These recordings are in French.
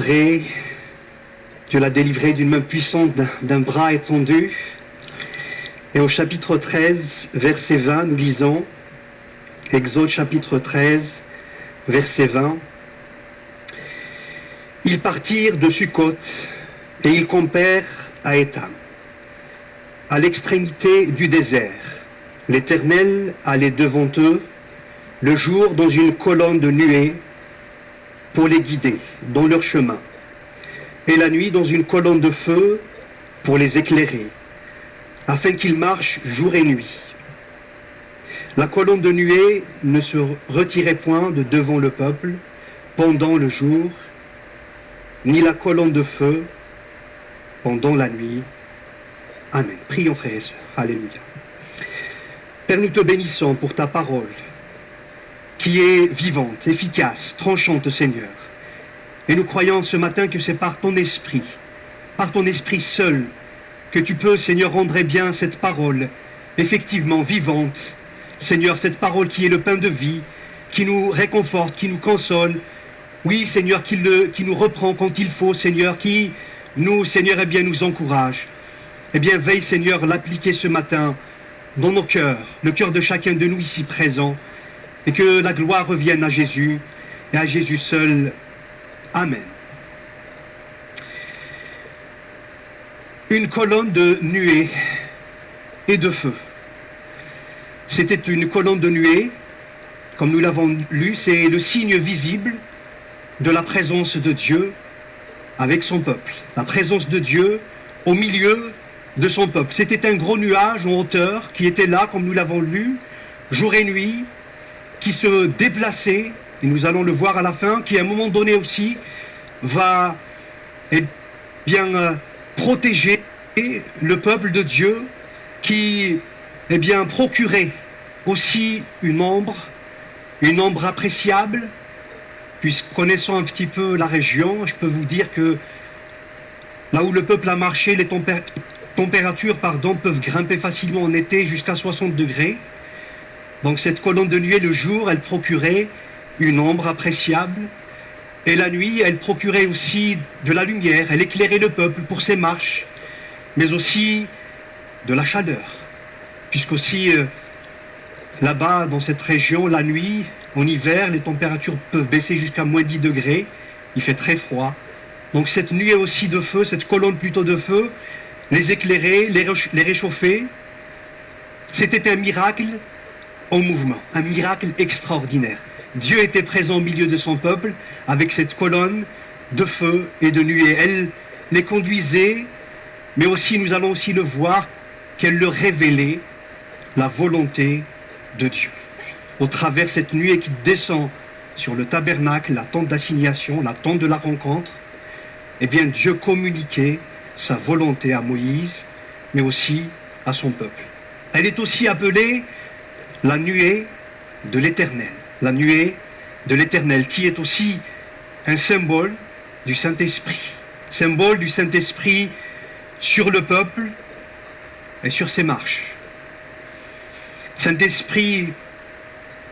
délivré. Dieu l'a délivré d'une main puissante, d'un bras étendu. Et au chapitre 13, verset 20, nous lisons, Exode chapitre 13, verset 20, « Ils partirent de Sukkot et ils campèrent à Étam, à l'extrémité du désert. L'Éternel allait devant eux le jour dans une colonne de nuée pour les guider dans leur chemin, et la nuit dans une colonne de feu pour les éclairer, afin qu'ils marchent jour et nuit. La colonne de nuée ne se retirait point de devant le peuple pendant le jour, ni la colonne de feu pendant la nuit. Amen. Prions, frères et sœurs. Alléluia. Père, nous te bénissons pour ta parole, qui est vivante, efficace, tranchante, Seigneur. Et nous croyons ce matin que c'est par ton esprit seul, que tu peux, Seigneur, rendre bien cette parole, effectivement vivante. Seigneur, cette parole qui est le pain de vie, qui nous réconforte, qui nous console. Oui, Seigneur, qui nous reprend quand il faut, Seigneur, qui nous, Seigneur, nous encourage. Eh bien, veille, Seigneur, l'appliquer ce matin dans nos cœurs, le cœur de chacun de nous ici présents, et que la gloire revienne à Jésus, et à Jésus seul. Amen. Une colonne de nuée et de feu. C'était une colonne de nuée, comme nous l'avons lu, c'est le signe visible de la présence de Dieu avec son peuple. La présence de Dieu au milieu de son peuple. C'était un gros nuage en hauteur qui était là, comme nous l'avons lu, jour et nuit, qui se déplaçait, et nous allons le voir à la fin, qui à un moment donné aussi va protéger le peuple de Dieu, qui procurait aussi une ombre appréciable. Puisque connaissant un petit peu la région, je peux vous dire que là où le peuple a marché, les températures peuvent grimper facilement en été jusqu'à 60 degrés. Donc cette colonne de nuée le jour, elle procurait une ombre appréciable. Et la nuit, elle procurait aussi de la lumière, elle éclairait le peuple pour ses marches, mais aussi de la chaleur. Puisqu'aussi là-bas, dans cette région, la nuit, en hiver, les températures peuvent baisser jusqu'à moins 10 degrés. Il fait très froid. Donc cette nuée aussi de feu, cette colonne plutôt de feu, les éclairait, les réchauffait. C'était un miracle en mouvement, un miracle extraordinaire. Dieu était présent au milieu de son peuple avec cette colonne de feu et de nuée. Elle les conduisait, mais aussi, nous allons aussi le voir, qu'elle leur révélait la volonté de Dieu. Au travers de cette nuée qui descend sur le tabernacle, la tente d'assignation, la tente de la rencontre, eh bien Dieu communiquait sa volonté à Moïse, mais aussi à son peuple. Elle est aussi appelée la nuée de l'Éternel. La nuée de l'Éternel, qui est aussi un symbole du Saint-Esprit. Symbole du Saint-Esprit sur le peuple et sur ses marches. Saint-Esprit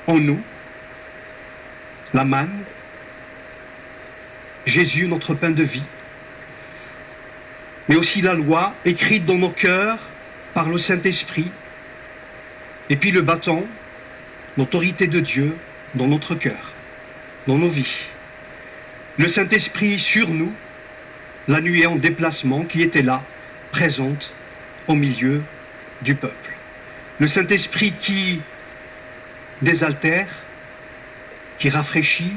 en nous, la manne, Jésus, notre pain de vie, mais aussi la loi écrite dans nos cœurs par le Saint-Esprit, et puis le bâton, l'autorité de Dieu dans notre cœur, dans nos vies. Le Saint-Esprit sur nous, la nuée en déplacement qui était là, présente au milieu du peuple. Le Saint-Esprit qui désaltère, qui rafraîchit,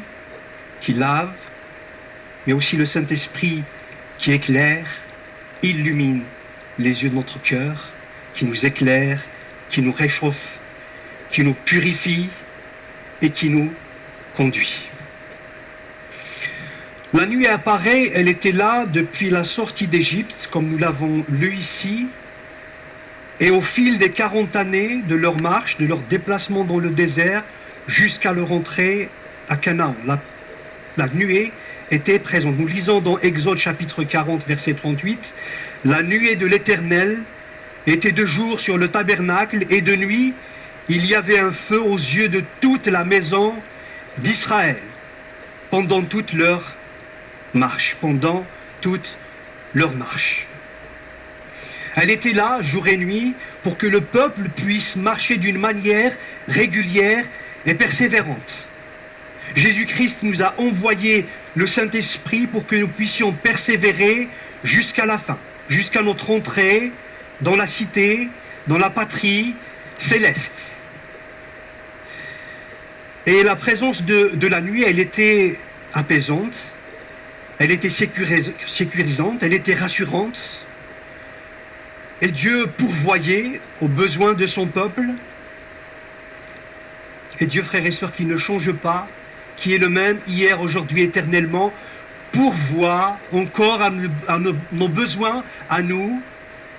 qui lave, mais aussi le Saint-Esprit qui éclaire, illumine les yeux de notre cœur, qui nous éclaire, qui nous réchauffe, qui nous purifie et qui nous conduit. La nuée apparaît, elle était là depuis la sortie d'Égypte, comme nous l'avons lu ici, et au fil des 40 années de leur marche, de leur déplacement dans le désert, jusqu'à leur entrée à Canaan. La nuée était présente. Nous lisons dans Exode chapitre 40, verset 38, « La nuée de l'Éternel était de jour sur le tabernacle, et de nuit, il y avait un feu aux yeux de toute la maison d'Israël, pendant toute leur marche, pendant toute leur marche. Elle était là, jour et nuit, pour que le peuple puisse marcher d'une manière régulière et persévérante. Jésus-Christ nous a envoyé le Saint-Esprit pour que nous puissions persévérer jusqu'à la fin, jusqu'à notre entrée dans la cité, dans la patrie céleste. Et la présence de la nuit, elle était apaisante, elle était sécurisante, elle était rassurante. Et Dieu pourvoyait aux besoins de son peuple. Et Dieu, frères et sœurs, qui ne change pas, qui est le même hier, aujourd'hui, éternellement, pourvoit encore à nos besoins, à nous,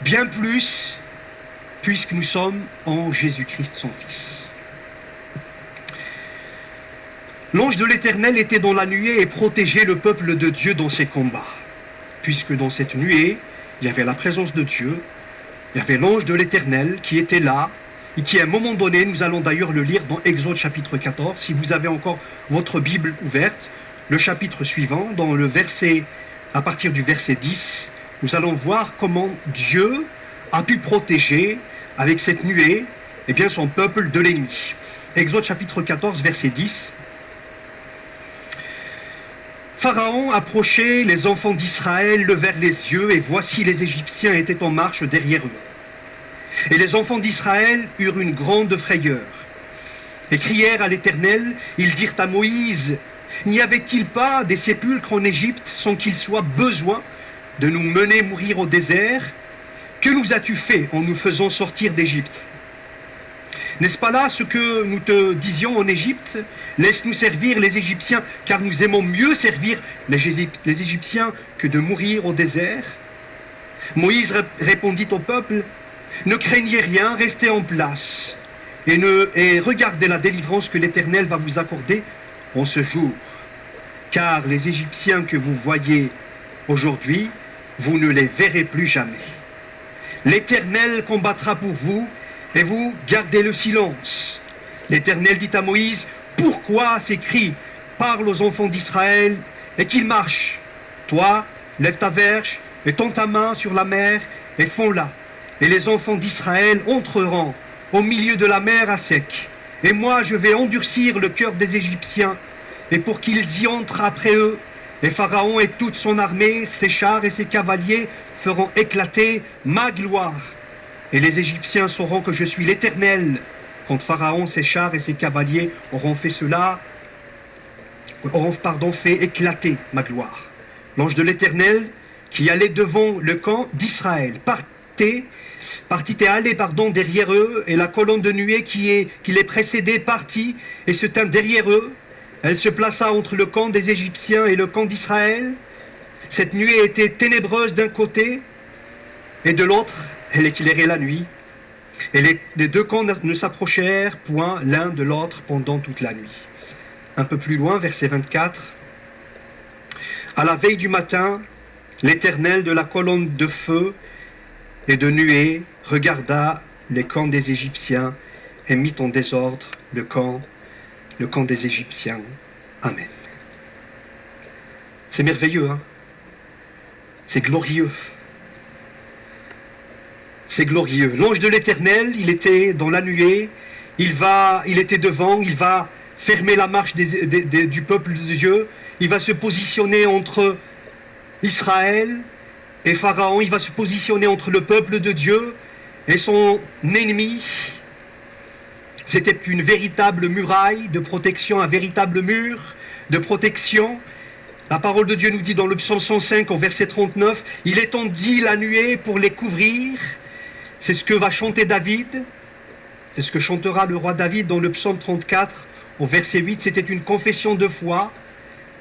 bien plus, puisque nous sommes en Jésus-Christ, son Fils. L'ange de l'Éternel était dans la nuée et protégeait le peuple de Dieu dans ses combats. Puisque dans cette nuée, il y avait la présence de Dieu, il y avait l'ange de l'Éternel qui était là, et qui à un moment donné, nous allons d'ailleurs le lire dans Exode chapitre 14, si vous avez encore votre Bible ouverte, le chapitre suivant, dans le verset, à partir du verset 10, nous allons voir comment Dieu a pu protéger, avec cette nuée, eh bien, son peuple de l'ennemi. Exode chapitre 14, verset 10. Pharaon approchait, les enfants d'Israël levèrent les yeux, et voici les Égyptiens étaient en marche derrière eux. Et les enfants d'Israël eurent une grande frayeur, et crièrent à l'Éternel, ils dirent à Moïse, n'y avait-il pas des sépulcres en Égypte sans qu'il soit besoin de nous mener mourir au désert? Que nous as-tu fait en nous faisant sortir d'Égypte? N'est-ce pas là ce que nous te disions en Égypte? Laisse-nous servir les Égyptiens, car nous aimons mieux servir les Égyptiens que de mourir au désert. Moïse répondit au peuple, ne craignez rien, restez en place, et regardez la délivrance que l'Éternel va vous accorder en ce jour. Car les Égyptiens que vous voyez aujourd'hui, vous ne les verrez plus jamais. L'Éternel combattra pour vous, et vous gardez le silence. L'Éternel dit à Moïse, pourquoi ces cris? Parle aux enfants d'Israël et qu'ils marchent. Toi, lève ta verge et tends ta main sur la mer et fonds-la. Et les enfants d'Israël entreront au milieu de la mer à sec. Et moi, je vais endurcir le cœur des Égyptiens, et pour qu'ils y entrent après eux. Et Pharaon et toute son armée, ses chars et ses cavaliers feront éclater ma gloire. Et les Égyptiens sauront que je suis l'Éternel. Quand Pharaon, ses chars et ses cavaliers auront fait fait éclater ma gloire. L'ange de l'Éternel, qui allait devant le camp d'Israël, partit et allait derrière eux, et la colonne de nuée qui les précédait partit et se tint derrière eux. Elle se plaça entre le camp des Égyptiens et le camp d'Israël. Cette nuée était ténébreuse d'un côté, et de l'autre, elle éclairait la nuit. Et les deux camps ne s'approchèrent point l'un de l'autre pendant toute la nuit. Un peu plus loin, verset 24. À la veille du matin, l'Éternel de la colonne de feu et de nuée regarda les camps des Égyptiens et mit en désordre le camp des Égyptiens. Amen. C'est merveilleux, hein? C'est glorieux. C'est glorieux. L'ange de l'Éternel, il était dans la nuée, il était devant, il va fermer la marche du peuple de Dieu, il va se positionner entre Israël et Pharaon, il va se positionner entre le peuple de Dieu et son ennemi. C'était une véritable muraille de protection, un véritable mur de protection. La parole de Dieu nous dit dans le psaume 105 au verset 39, « Il étendit la nuée pour les couvrir ». C'est ce que va chanter David, c'est ce que chantera le roi David dans le psaume 34 au verset 8. C'était une confession de foi,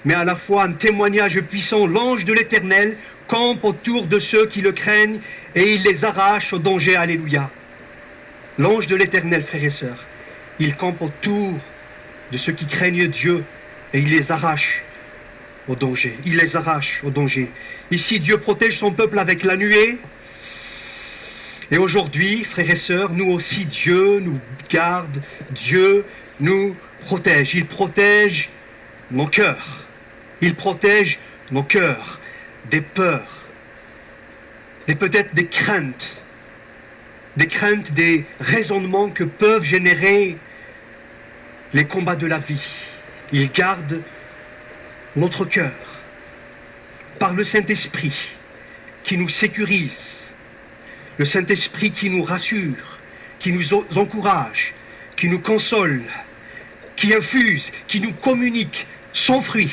mais à la fois un témoignage puissant. L'ange de l'Éternel campe autour de ceux qui le craignent et il les arrache au danger. Alléluia. L'ange de l'Éternel, frères et sœurs, il campe autour de ceux qui craignent Dieu et il les arrache au danger. Il les arrache au danger. Ici, Dieu protège son peuple avec la nuée. Et aujourd'hui, frères et sœurs, nous aussi, Dieu nous garde, Dieu nous protège. Il protège nos cœurs. Il protège nos cœurs, des peurs, et peut-être des craintes, des raisonnements que peuvent générer les combats de la vie. Il garde notre cœur par le Saint-Esprit qui nous sécurise, le Saint-Esprit qui nous rassure, qui nous encourage, qui nous console, qui infuse, qui nous communique son fruit,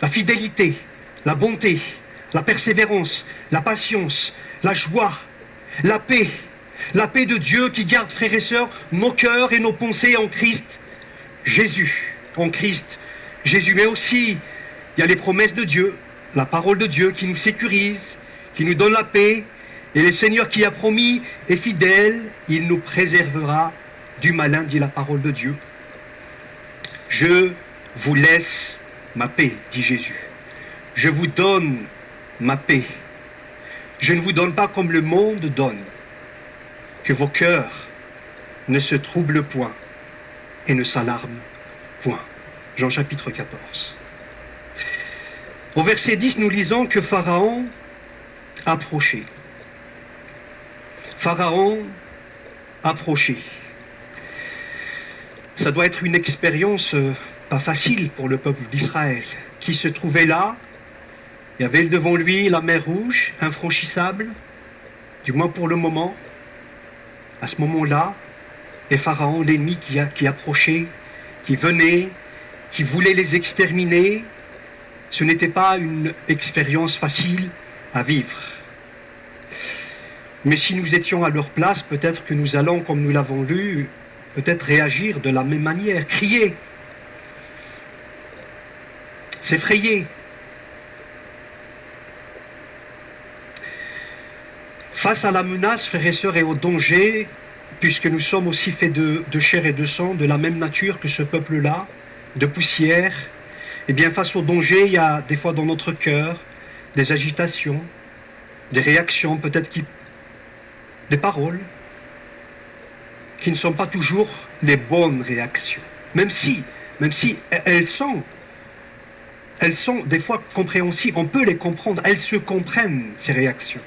la fidélité, la bonté, la persévérance, la patience, la joie, la paix de Dieu qui garde, frères et sœurs, nos cœurs et nos pensées en Christ Jésus, en Christ Jésus. Mais aussi, il y a les promesses de Dieu, la parole de Dieu qui nous sécurise, qui nous donne la paix, et le Seigneur qui a promis est fidèle, il nous préservera du malin, dit la parole de Dieu. Je vous laisse ma paix, dit Jésus. Je vous donne ma paix. Je ne vous donne pas comme le monde donne. Que vos cœurs ne se troublent point et ne s'alarment point. Jean chapitre 14. Au verset 10, nous lisons que Pharaon approchait. Pharaon approchait. Ça doit être une expérience pas facile pour le peuple d'Israël, qui se trouvait là. Il y avait devant lui la mer Rouge, infranchissable, du moins pour le moment. À ce moment-là, et Pharaon, l'ennemi qui approchait, qui venait, qui voulait les exterminer, ce n'était pas une expérience facile à vivre. Mais si nous étions à leur place, peut-être que nous allons, comme nous l'avons lu, peut-être réagir de la même manière, crier, s'effrayer. Face à la menace, frères et sœurs, et au danger, puisque nous sommes aussi faits de chair et de sang, de la même nature que ce peuple-là, de poussière, eh bien face au danger, il y a des fois dans notre cœur des agitations, des réactions, peut-être des paroles, qui ne sont pas toujours les bonnes réactions. Même si elles sont des fois compréhensibles, on peut les comprendre, elles se comprennent, ces réactions.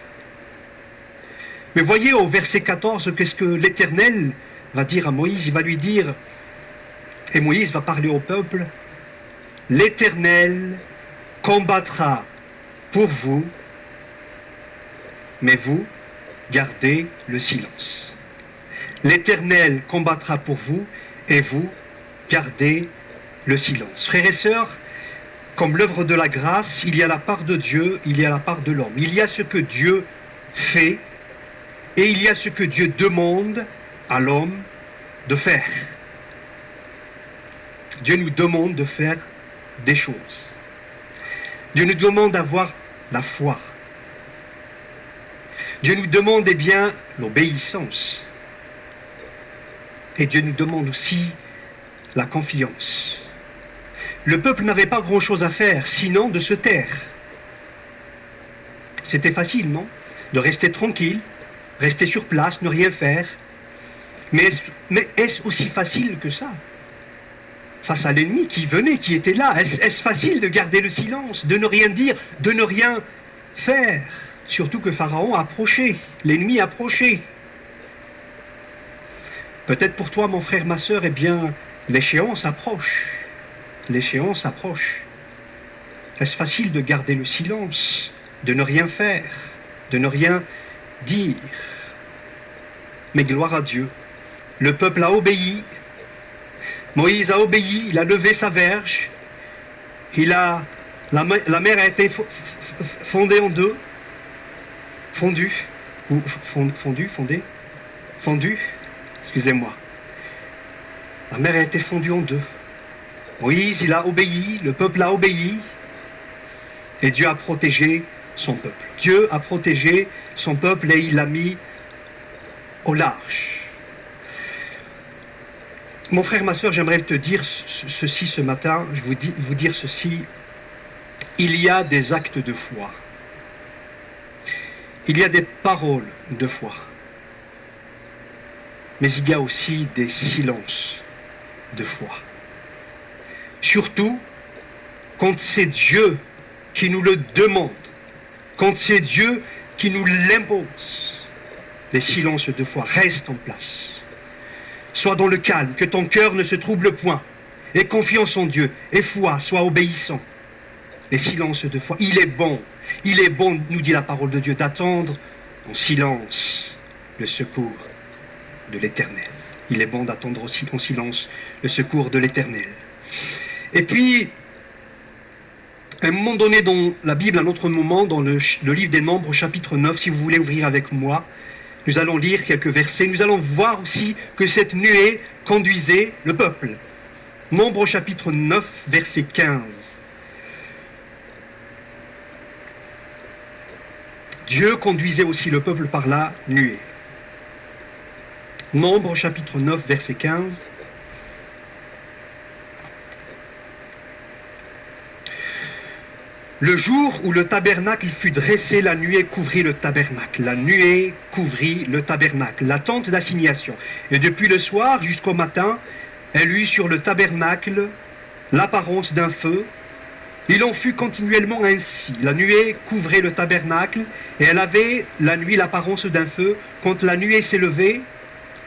Mais voyez au verset 14, qu'est-ce que l'Éternel va dire à Moïse. Il va lui dire, et Moïse va parler au peuple, l'Éternel combattra pour vous, mais vous gardez le silence. L'Éternel combattra pour vous, et vous gardez le silence. Frères et sœurs, comme l'œuvre de la grâce, il y a la part de Dieu, il y a la part de l'homme. Il y a ce que Dieu fait, et il y a ce que Dieu demande à l'homme de faire. Dieu nous demande de faire des choses. Dieu nous demande d'avoir la foi. Dieu nous demande, l'obéissance. Et Dieu nous demande aussi la confiance. Le peuple n'avait pas grand-chose à faire, sinon de se taire. C'était facile, non? De rester tranquille, rester sur place, ne rien faire. Mais est-ce aussi facile que ça? Face à l'ennemi qui venait, qui était là, est-ce facile de garder le silence, de ne rien dire, de ne rien faire? Surtout que Pharaon approchait, l'ennemi approchait. Peut-être pour toi, mon frère, ma sœur, l'échéance approche. L'échéance approche. Est-ce facile de garder le silence, de ne rien faire, de ne rien dire? Mais gloire à Dieu, le peuple a obéi. Moïse a obéi, il a levé sa verge. La mer a été fondée en deux. Fondue, excusez-moi. La mer a été fondue en deux. Moïse, il a obéi, le peuple a obéi, et Dieu a protégé son peuple. Dieu a protégé son peuple et il l'a mis au large. Mon frère, ma soeur, j'aimerais te dire ceci ce matin, je vous dire ceci. Il y a des actes de foi. Il y a des paroles de foi. Mais il y a aussi des silences de foi. Surtout quand c'est Dieu qui nous le demande, quand c'est Dieu qui nous l'impose, les silences de foi restent en place. Sois dans le calme, que ton cœur ne se trouble point. Aie confiance en Dieu, aie foi, sois obéissant. Les silences de foi, il est bon, nous dit la parole de Dieu, d'attendre en silence le secours de l'Éternel. Il est bon d'attendre aussi en silence le secours de l'Éternel. Et puis, à un moment donné dans la Bible, un autre moment, dans le livre des Nombres, chapitre 9, si vous voulez ouvrir avec moi, nous allons lire quelques versets. Nous allons voir aussi que cette nuée conduisait le peuple. Nombres chapitre 9, verset 15. Dieu conduisait aussi le peuple par la nuée. Nombres chapitre 9, verset 15. Le jour où le tabernacle fut dressé, la nuée couvrit le tabernacle. La nuée couvrit le tabernacle, la tente d'assignation. Et depuis le soir jusqu'au matin, elle eut sur le tabernacle l'apparence d'un feu. Il en fut continuellement ainsi. La nuée couvrait le tabernacle et elle avait la nuit l'apparence d'un feu. Quand la nuée s'élevait,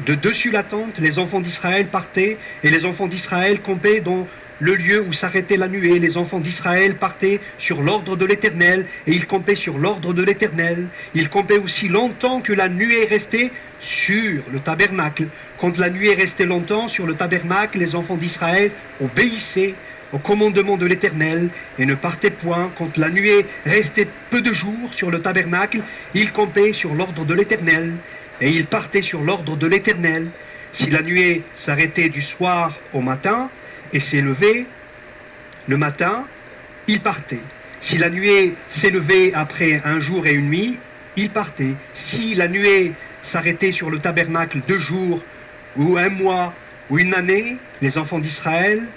de dessus la tente, les enfants d'Israël partaient et les enfants d'Israël campaient dans le lieu où s'arrêtait la nuée. Les enfants d'Israël partaient sur l'ordre de l'Éternel et ils campaient sur l'ordre de l'Éternel. Ils campaient aussi longtemps que la nuée restait sur le tabernacle. Quand la nuée restait longtemps sur le tabernacle, les enfants d'Israël obéissaient au commandement de l'Éternel et ne partaient point. Quand la nuée restait peu de jours sur le tabernacle, ils campaient sur l'ordre de l'Éternel et ils partaient sur l'ordre de l'Éternel. Si la nuée s'arrêtait du soir au matin et s'élevait le matin, ils partaient. Si la nuée s'élevait après un jour et une nuit, ils partaient. Si la nuée s'arrêtait sur le tabernacle 2 jours ou 1 mois ou 1 année, les enfants d'Israël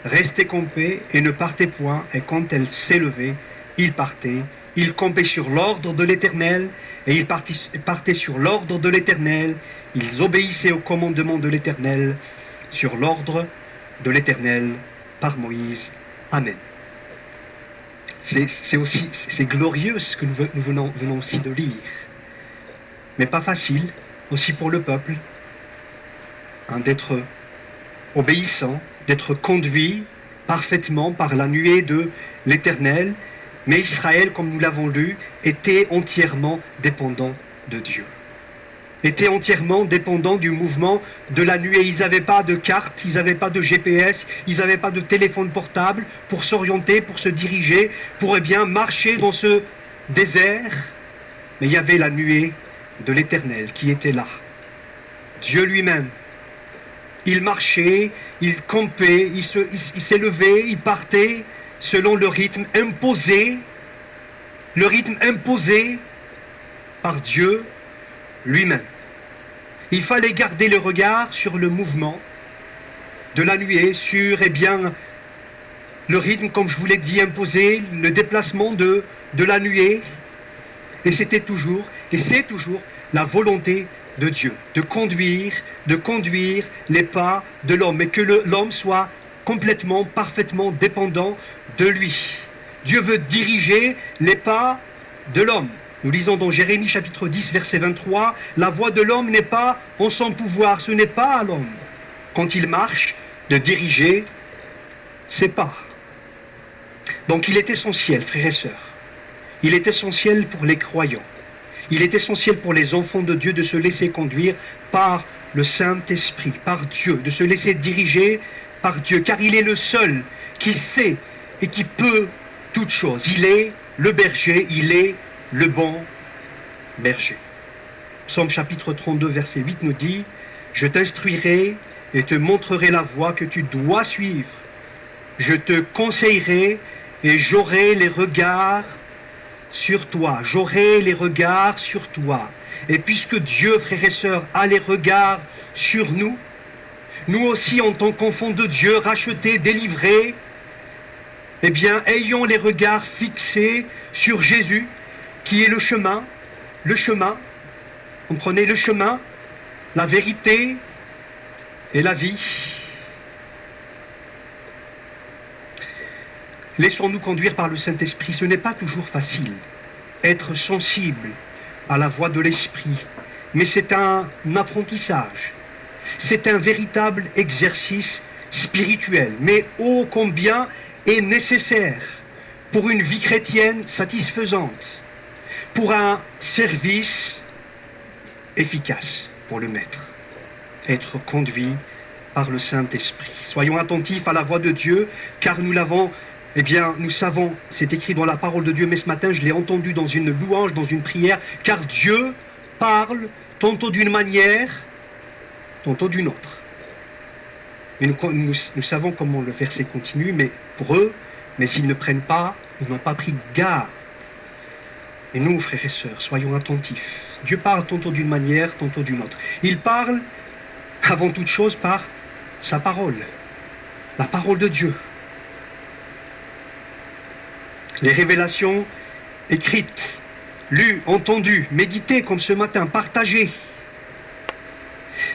restaient campés et ne partaient point. Et quand elle s'élevait, ils partaient. Ils campaient sur l'ordre de l'Éternel et ils partaient sur l'ordre de l'Éternel. Ils obéissaient au commandement de l'Éternel sur l'ordre de l'Éternel par Moïse. Amen. C'est glorieux ce que nous venons aussi de lire. Mais pas facile aussi pour le peuple d'être obéissant, d'être conduit parfaitement par la nuée de l'Éternel. Mais Israël, comme nous l'avons lu, était entièrement dépendant de Dieu. Était entièrement dépendant du mouvement de la nuée. Ils n'avaient pas de carte, ils n'avaient pas de GPS, ils n'avaient pas de téléphone portable pour s'orienter, pour se diriger, pour marcher dans ce désert. Mais il y avait la nuée de l'Éternel qui était là. Dieu lui-même. Il marchait, il campait, il s'élevait, il partait selon le rythme imposé par Dieu lui-même. Il fallait garder le regard sur le mouvement de la nuée, sur le rythme, comme je vous l'ai dit, imposé, le déplacement de la nuée. Et c'est toujours la volonté de Dieu, de conduire les pas de l'homme, et que l'homme soit complètement, parfaitement dépendant de lui. Dieu veut diriger les pas de l'homme. Nous lisons dans Jérémie chapitre 10, verset 23, « La voix de l'homme n'est pas en son pouvoir, ce n'est pas à l'homme, quand il marche, de diriger ses pas. » Donc il est essentiel, frères et sœurs, il est essentiel pour les croyants, il est essentiel pour les enfants de Dieu de se laisser conduire par le Saint-Esprit, par Dieu, de se laisser diriger par Dieu, car il est le seul qui sait et qui peut toutes choses. Il est le berger, il est le bon berger. Psaume chapitre 32, verset 8 nous dit « Je t'instruirai et te montrerai la voie que tu dois suivre. Je te conseillerai et j'aurai les regards sur toi. J'aurai les regards sur toi. » Et puisque Dieu, frères et sœurs, a les regards sur nous, nous aussi, en tant qu'enfants de Dieu, rachetés, délivrés, ayons les regards fixés sur Jésus, qui est le chemin, comprenez, le chemin, la vérité et la vie. Laissons-nous conduire par le Saint-Esprit. Ce n'est pas toujours facile. Être sensible à la voix de l'Esprit. Mais c'est un apprentissage. C'est un véritable exercice spirituel. Mais ô combien est nécessaire pour une vie chrétienne satisfaisante, pour un service efficace pour le Maître. Être conduit par le Saint-Esprit. Soyons attentifs à la voix de Dieu, car nous l'avons, nous savons, c'est écrit dans la parole de Dieu, mais ce matin, je l'ai entendu dans une louange, dans une prière, car Dieu parle tantôt d'une manière, tantôt d'une autre. Et nous savons comment le verset continue, mais pour eux, mais s'ils ne prennent pas, ils n'ont pas pris garde. Et nous, frères et sœurs, soyons attentifs. Dieu parle tantôt d'une manière, tantôt d'une autre. Il parle, avant toute chose, par sa parole, la parole de Dieu. Les révélations écrites, lues, entendues, méditées comme ce matin, partagées.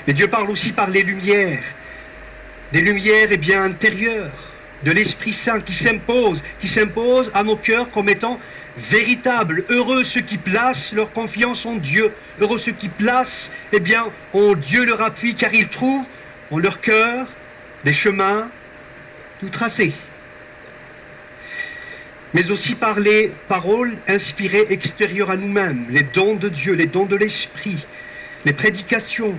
Mais Dieu parle aussi par les lumières, des lumières intérieures, de l'Esprit Saint qui s'impose à nos cœurs comme étant véritables. Heureux ceux qui placent leur confiance en Dieu. Heureux ceux qui placent en Dieu leur appui, car ils trouvent en leur cœur des chemins tout tracés. Mais aussi par les paroles inspirées extérieures à nous-mêmes, les dons de Dieu, les dons de l'Esprit, les prédications,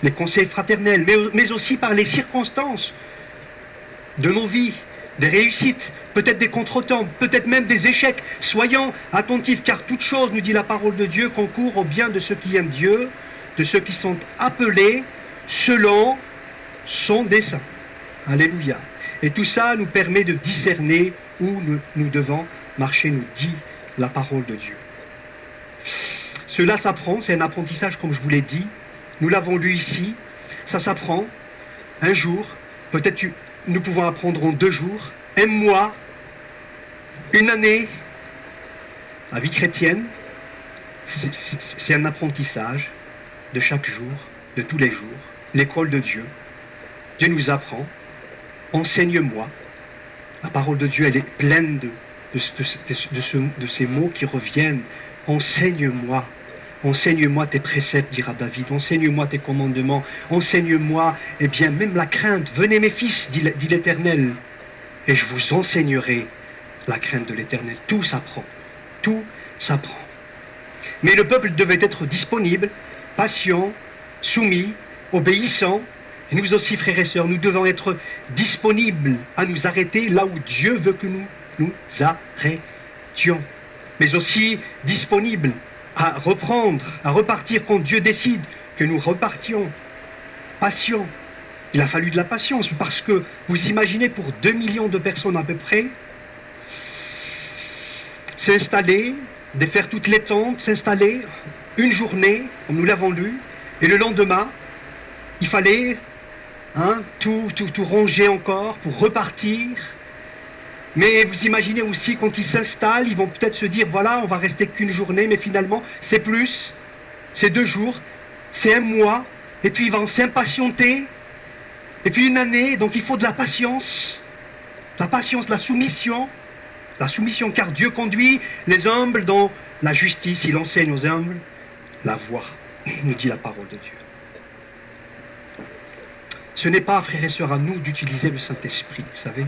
les conseils fraternels, mais aussi par les circonstances de nos vies, des réussites, peut-être des contretemps, peut-être même des échecs. Soyons attentifs, car toute chose, nous dit la parole de Dieu, concourt au bien de ceux qui aiment Dieu, de ceux qui sont appelés selon son dessein. Alléluia. Et tout ça nous permet de discerner où nous devons marcher, nous dit la parole de Dieu. Cela s'apprend, c'est un apprentissage comme je vous l'ai dit. Nous l'avons lu ici, ça s'apprend un jour, peut-être nous pouvons apprendre en 2 jours, un mois, une année. La vie chrétienne, c'est un apprentissage de chaque jour, de tous les jours. L'école de Dieu. Dieu nous apprend. Enseigne-moi. La parole de Dieu, elle est pleine de ces mots qui reviennent. Enseigne-moi. Enseigne-moi tes préceptes, dira David. Enseigne-moi tes commandements. Enseigne-moi, même la crainte. Venez mes fils, dit l'Éternel, et je vous enseignerai la crainte de l'Éternel. Tout s'apprend. Tout s'apprend. Mais le peuple devait être disponible, patient, soumis, obéissant. Et nous aussi, frères et sœurs, nous devons être disponibles à nous arrêter là où Dieu veut que nous arrêtions. Mais aussi disponibles à reprendre, à repartir quand Dieu décide que nous repartions. Patient. Il a fallu de la patience parce que, vous imaginez, pour 2 millions de personnes à peu près, s'installer, défaire toutes les tentes, s'installer une journée, comme nous l'avons lu, et le lendemain, il fallait tout ronger encore pour repartir. Mais vous imaginez aussi, quand ils s'installent, ils vont peut-être se dire, voilà, on va rester qu'une journée, mais finalement, c'est plus, c'est 2 jours, c'est 1 mois, et puis ils vont s'impatienter, et puis 1 année, donc il faut de la patience, la soumission, car Dieu conduit les humbles dans la justice, il enseigne aux humbles la voie, nous dit la parole de Dieu. Ce n'est pas, frères et sœurs, à nous d'utiliser le Saint-Esprit, vous savez.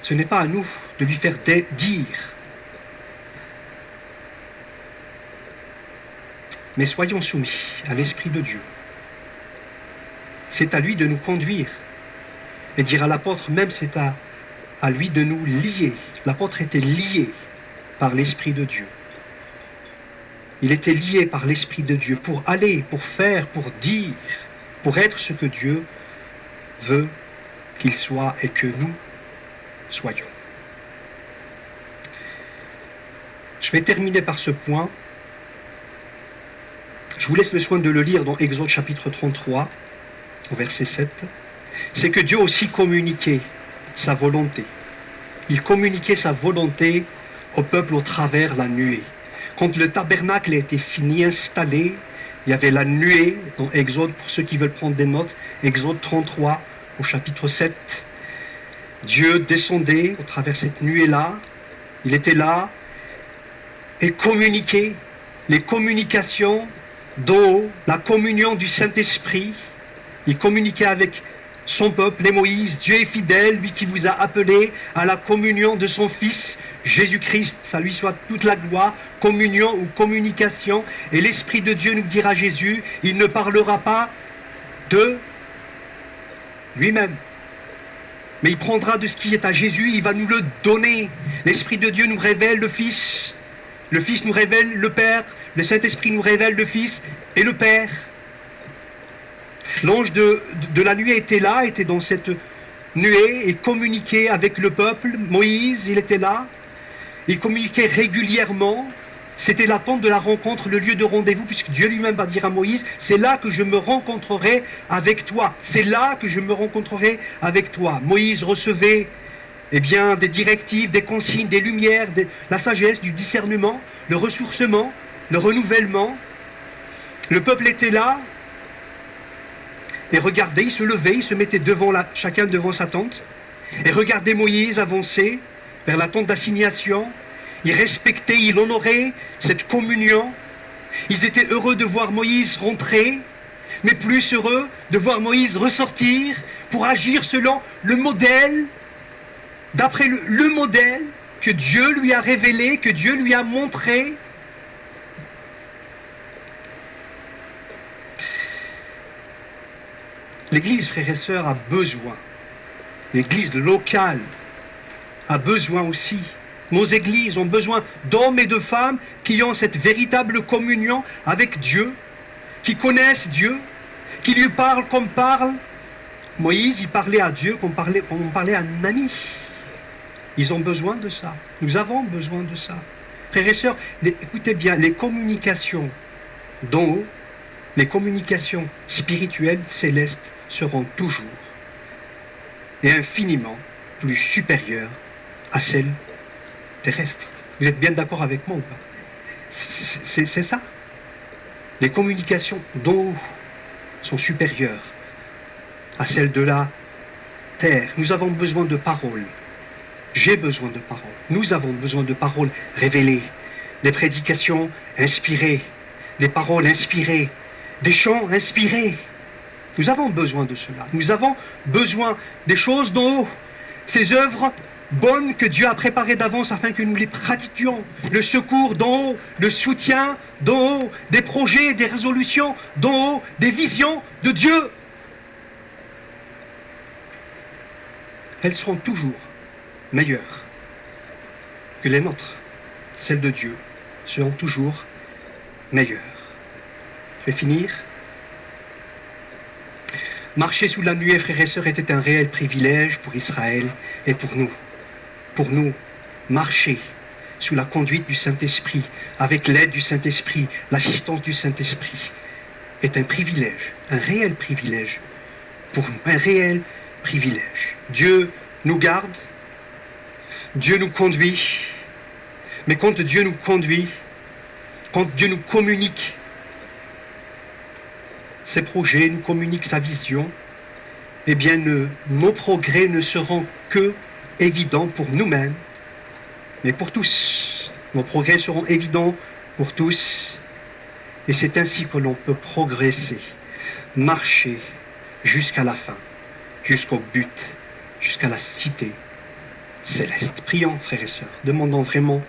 Ce n'est pas à nous de lui faire dire. Mais soyons soumis à l'Esprit de Dieu. C'est à lui de nous conduire. Et dire à l'apôtre, même c'est à lui de nous lier. L'apôtre était lié par l'Esprit de Dieu. Il était lié par l'Esprit de Dieu pour aller, pour faire, pour dire, pour être ce que Dieu veut qu'il soit et que nous soyons. Je vais terminer par ce point. Je vous laisse le soin de le lire dans Exode chapitre 33, au verset 7. C'est que Dieu aussi communiquait sa volonté. Il communiquait sa volonté au peuple au travers la nuée. Quand le tabernacle a été fini, installé, il y avait la nuée dans Exode, pour ceux qui veulent prendre des notes, Exode 33 au chapitre 7. Dieu descendait au travers de cette nuée-là. Il était là et communiquait les communications d'en haut, la communion du Saint-Esprit. Il communiquait avec son peuple, et Moïse. Dieu est fidèle, lui qui vous a appelé à la communion de son Fils, Jésus-Christ. Ça lui soit toute la gloire, communion ou communication. Et l'Esprit de Dieu nous dira Jésus, il ne parlera pas de lui-même. Mais il prendra de ce qui est à Jésus, il va nous le donner. L'Esprit de Dieu nous révèle le Fils nous révèle le Père, le Saint-Esprit nous révèle le Fils et le Père. L'ange de la nuée était là, était dans cette nuée et communiquait avec le peuple. Moïse, il était là, il communiquait régulièrement. C'était la tente de la rencontre, le lieu de rendez-vous, puisque Dieu lui-même va dire à Moïse, c'est là que je me rencontrerai avec toi. C'est là que je me rencontrerai avec toi. Moïse recevait des directives, des consignes, des lumières, la sagesse, du discernement, le ressourcement, le renouvellement. Le peuple était là et regardait, il se levait, il se mettait chacun devant sa tente et regardait Moïse avancer vers la tente d'assignation. Il respectait, il honorait cette communion. Ils étaient heureux de voir Moïse rentrer, mais plus heureux de voir Moïse ressortir pour agir selon le modèle, d'après le modèle que Dieu lui a révélé, que Dieu lui a montré. L'Église, frères et sœurs, a besoin. L'Église locale a besoin aussi. Nos églises ont besoin d'hommes et de femmes qui ont cette véritable communion avec Dieu, qui connaissent Dieu, qui lui parlent comme parle. Moïse, il parlait à Dieu comme on parlait à un ami. Ils ont besoin de ça. Nous avons besoin de ça. Frères et sœurs, écoutez bien, les communications d'en haut, les communications spirituelles, célestes, seront toujours et infiniment plus supérieures à celles terrestres. Vous êtes bien d'accord avec moi ou pas? C'est ça. Les communications d'en haut sont supérieures à celles de la terre. Nous avons besoin de paroles. J'ai besoin de paroles. Nous avons besoin de paroles révélées, des prédications inspirées, des paroles inspirées, des chants inspirés. Nous avons besoin de cela. Nous avons besoin des choses d'en haut. Ces œuvres bonnes que Dieu a préparées d'avance afin que nous les pratiquions. Le secours d'en haut, le soutien d'en haut, des projets, des résolutions d'en haut, des visions de Dieu. Elles seront toujours meilleures que les nôtres. Celles de Dieu seront toujours meilleures. Je vais finir. Marcher sous la nuée, frères et sœurs, était un réel privilège pour Israël et pour nous. Pour nous, marcher sous la conduite du Saint-Esprit, avec l'aide du Saint-Esprit, l'assistance du Saint-Esprit, est un privilège, un réel privilège pour nous, un réel privilège. Dieu nous garde, Dieu nous conduit, mais quand Dieu nous conduit, quand Dieu nous communique ses projets, nous communique sa vision, eh bien nos progrès ne seront que évidents pour nous-mêmes, mais pour tous. Nos progrès seront évidents pour tous, et c'est ainsi que l'on peut progresser, marcher jusqu'à la fin, jusqu'au but, jusqu'à la cité céleste. Prions, frères et sœurs, demandons vraiment